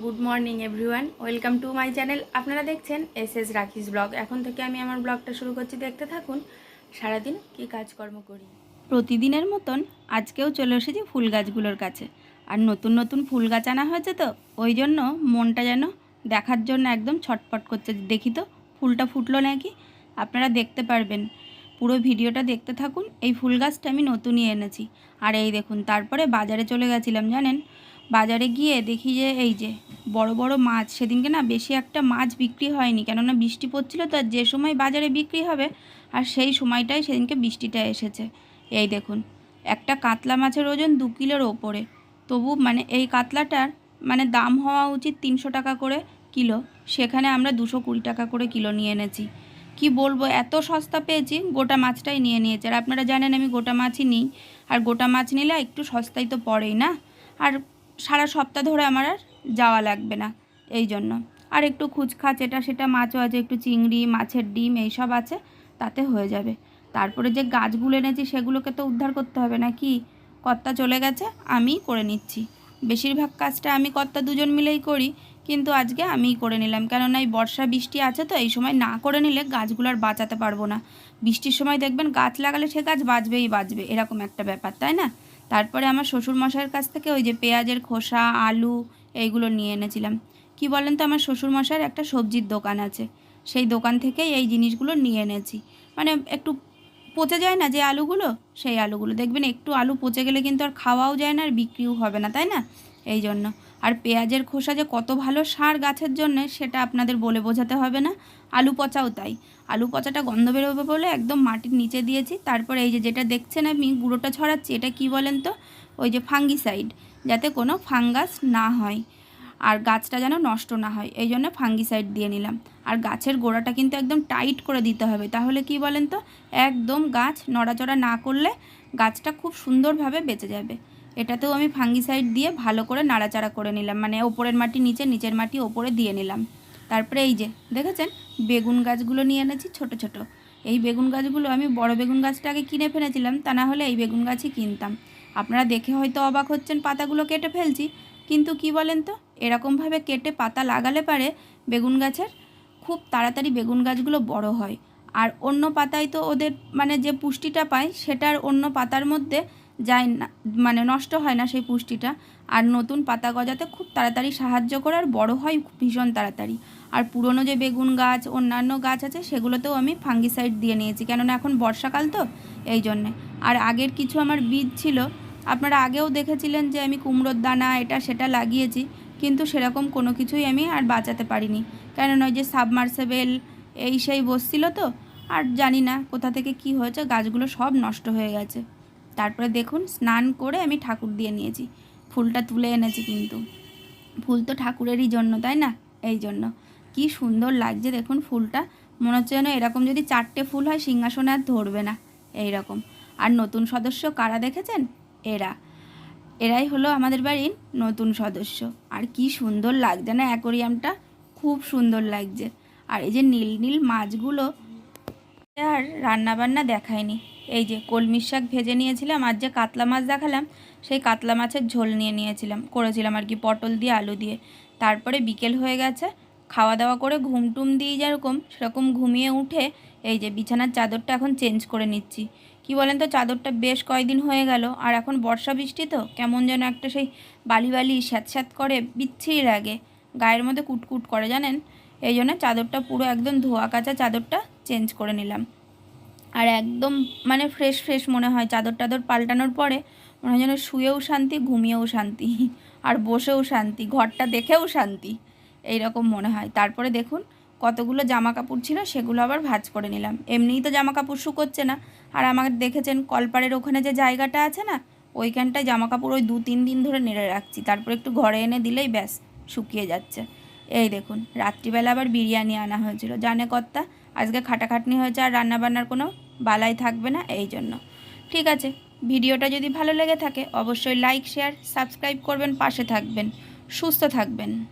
Good morning everyone, welcome to my channel. আপনারা দেখছেন S রাখিস ব্লগ। এখন থেকে আমি আমার ব্লগটা শুরু করছি, দেখতে থাকুন সারাদিন কী কাজকর্ম করি। প্রতিদিনের মতন আজকেও চলে এসেছি ফুল গাছগুলোর কাছে। আর নতুন নতুন ফুল গাছ আনা হয়েছে, তো ওই জন্য মনটা যেন দেখার জন্য একদম ছটপট করছে। দেখি তো ফুলটা ফুটলো নাকি। আপনারা দেখতে পারবেন, পুরো ভিডিওটা দেখতে থাকুন। এই ফুল গাছটা আমি নতুনই এনেছি। আর এই দেখুন, তারপরে বাজারে চলে গেছিলাম জানেন। বাজারে গিয়ে দেখি যে এই যে বড় বড় মাছ, সেদিনকে না বেশি একটা মাছ বিক্রি হয়নি, কেননা বৃষ্টি পড়ছিল। তো যে সময় বাজারে বিক্রি হবে আর সেই সময়টাই সেদিনকে বৃষ্টিটা এসেছে। এই দেখুন, একটা কাতলা মাছের ওজন 2 কিলোর ওপরে। তবু মানে এই কাতলাটার মানে দাম হওয়া উচিত 300 টাকা করে কিলো, সেখানে আমরা 220 টাকা করে কিলো নিয়ে এনেছি। কি বলবো, এত সস্তা পেয়েছি, গোটা মাছটাই নিয়ে নিয়েছে। আর আপনারা জানেন আমি গোটা মাছই নিই, আর গোটা মাছ নিলে একটু সস্তায় তো পড়েই না। আর সারা সপ্তাহ ধরে আমার আর যাওয়া লাগবে না, এই জন্য। আর একটু খুচখাচ এটা সেটা মাছও আছে, একটু চিংড়ি, মাছের ডিম এইসব আছে, তাতে হয়ে যাবে। তারপরে যে গাছগুলো এনেছি সেগুলোকে তো উদ্ধার করতে হবে নাকি। কর্তা চলে গেছে, আমিই করে নিচ্ছি। বেশিরভাগ কাজটা আমি কর্তা দুজন মিলেই করি, কিন্তু আজকে আমিই করে নিলাম। কেননা এই বর্ষা বৃষ্টি আছে, তো এই সময় না করে নিলে গাছগুলো আর বাঁচাতে পারবো না। বৃষ্টির সময় দেখবেন গাছ লাগালে সে গাছ বাঁচবেই বাঁচবে, এরকম একটা ব্যাপার, তাই না? তারপরে আমার শ্বশুরমশাইয়ের কাছ থেকে ওই যে পেঁয়াজের খোসা, আলু এইগুলো নিয়ে এনেছিলাম। কি বলেন তো, আমার শ্বশুরমশাইয়ের একটা সবজির দোকান আছে, সেই দোকান থেকেই এই জিনিসগুলো নিয়ে এনেছি। মানে একটু পচে যায় না যে আলুগুলো, সেই আলুগুলো দেখবেন একটু আলু পচে গেলে কিন্তু আর খাওয়াও যায় না আর বিক্রিও হবে না, তাই না? এই জন্য। আর পেঁয়াজের খোসা যে কত ভালো সার গাছের জন্য সেটা আপনাদের বলে বোঝাতে হবে না। আলু পচাও তাই। আলু পচাটা গন্ধ বেরোবে বলে একদম মাটির নিচে দিয়েছি। তারপরে এই যে যেটা দেখছেন আমি গুঁড়োটা ছড়াচ্ছি, এটা কি বলেন তো, ওই যে ফাঙ্গিসাইড, যাতে কোনো ফাঙ্গাস না হয় আর গাছটা যেন নষ্ট না হয়, এই জন্য ফাঙ্গিসাইড দিয়ে নিলাম। আর গাছের গোড়াটা কিন্তু একদম টাইট করে দিতে হবে, তাহলে কি বলেন তো, একদম গাছ নড়াচড়া না করলে গাছটা খুব সুন্দরভাবে বেঁচে যাবে। এটাতেও আমি ফাঙ্গিসাইড দিয়ে ভালো করে নাড়াচাড়া করে নিলাম, মানে ওপরের মাটি নিচে, নিচের মাটি ওপরে দিয়ে নিলাম। তারপরে এই যে দেখেছেন বেগুন গাছগুলো নিয়ে এনেছি ছোট ছোট। এই বেগুন গাছগুলো আমি বড় বেগুন গাছটা আগে কিনে ফেলেছিলাম, তা না হলে এই বেগুন গাছই কিনতাম। আপনারা দেখে হয়তো অবাক হচ্ছেন পাতাগুলো কেটে ফেলছি, কিন্তু কি বলেন তো, এরকমভাবে কেটে পাতা লাগালে পারে বেগুন গাছের খুব তাড়াতাড়ি বেগুন গাছগুলো বড় হয়। আর অন্য পাতায় তো ওদের মানে যে পুষ্টিটা পায় সেটার অন্য পাতার মধ্যে যায় না, মানে নষ্ট হয় না সেই পুষ্টিটা। আর নতুন পাতা গজাতে খুব তাড়াতাড়ি সাহায্য করে আর বড় হয় ভীষণ তাড়াতাড়ি। আর পুরনো যে বেগুন গাছ অন্যান্য গাছ আছে সেগুলোতেও আমি ফাঙ্গিসাইড দিয়ে নিয়েছি, কেননা এখন বর্ষাকাল তো, এই জন্যে। আর আগের কিছু আমার বীজ ছিল, আপনারা আগেও দেখেছিলেন যে আমি কুমড়োর দানা এটা সেটা লাগিয়েছি, কিন্তু সেরকম কোনো কিছুই আমি আর বাঁচাতে পারিনি, কেননা ওই যে সাবমার্সেবেল এই সেই বসছিল তো। আর জানি না কোথা থেকে কি হয়েছে, গাছগুলো সব নষ্ট হয়ে গেছে। তারপরে দেখুন স্নান করে আমি ঠাকুর দিয়ে নিয়েছি, ফুলটা তুলে এনেছি, কিন্তু ফুল তো ঠাকুরেরই জন্য, তাই না? এই জন্য কি সুন্দর লাগছে দেখুন ফুলটা, মনে হচ্ছে যেন এরকম যদি 4টে ফুল হয় সিংহাসনে আর ধরবে না, এই রকম। আর নতুন সদস্য কারা দেখেছেন? এরাই হলো আমাদের বাড়ির নতুন সদস্য। আর কি সুন্দর লাগছে না অ্যাকোরিয়ামটা, খুব সুন্দর লাগছে। আর এই যে নীল নীল মাছগুলো আর রান্নাবান্না দেখায়নি। এই যে কলমির শাক ভেজে নিয়েছিলাম, আর যে কাতলা মাছ দেখালাম সেই কাতলা মাছের ঝোল করেছিলাম আর কি, পটল দিয়ে আলু দিয়ে। তারপরে বিকেল হয়ে গেছে, খাওয়া দাওয়া করে ঘুমটুম দিয়ে যেরকম সেরকম ঘুমিয়ে উঠে এই যে বিছানার চাদরটা এখন চেঞ্জ করে নিচ্ছি। কি বলেন তো, চাদরটা বেশ কয়েকদিন হয়ে গেল, আর এখন বর্ষা বৃষ্টি তো কেমন যেন একটা সেই বালি বালি স্যাঁত স্যাঁত করে, বিচ্ছিরি লাগে, গায়ের মধ্যে কুটকুট করে জানেন। এই জন্য চাদরটা পুরো একদম ধোয়া কাচা চাদরটা চেঞ্জ করে নিলাম। আর একদম মানে ফ্রেশ ফ্রেশ মনে হয় চাদর টাদর পাল্টানোর পরে, মনে হয় যেন শুয়েও শান্তি, ঘুমিয়েও শান্তি, আর বসেও শান্তি, ঘরটা দেখেও শান্তি, এই রকম মনে হয়। তারপরে দেখুন কতগুলো জামা কাপড় ছিল সেগুলো আবার ভাঁজ করে নিলাম। এমনিই তো জামা কাপড় শুকোচ্ছে না, আর আমার দেখেছেন কলপাড়ের ওখানে যে জায়গাটা আছে না, ওইখানটায় জামা কাপড় ওই 2-3 দিন ধরে নেড়ে রাখছি, তারপর একটু ঘরে এনে দিলেই ব্যাস শুকিয়ে যাচ্ছে। এই দেখুন রাত্রিবেলা আবার বিরিয়ানি আনা হয়েছিল, জানে কর্তা আজকে খাটাখাটনি হয়েছে আর রান্নাবান্নার কোনো বালাই থাকবে না, এই জন্য। ঠিক আছে, ভিডিওটা যদি ভালো লেগে থাকে অবশ্যই লাইক শেয়ার সাবস্ক্রাইব করবেন, পাশে থাকবেন, সুস্থ থাকবেন।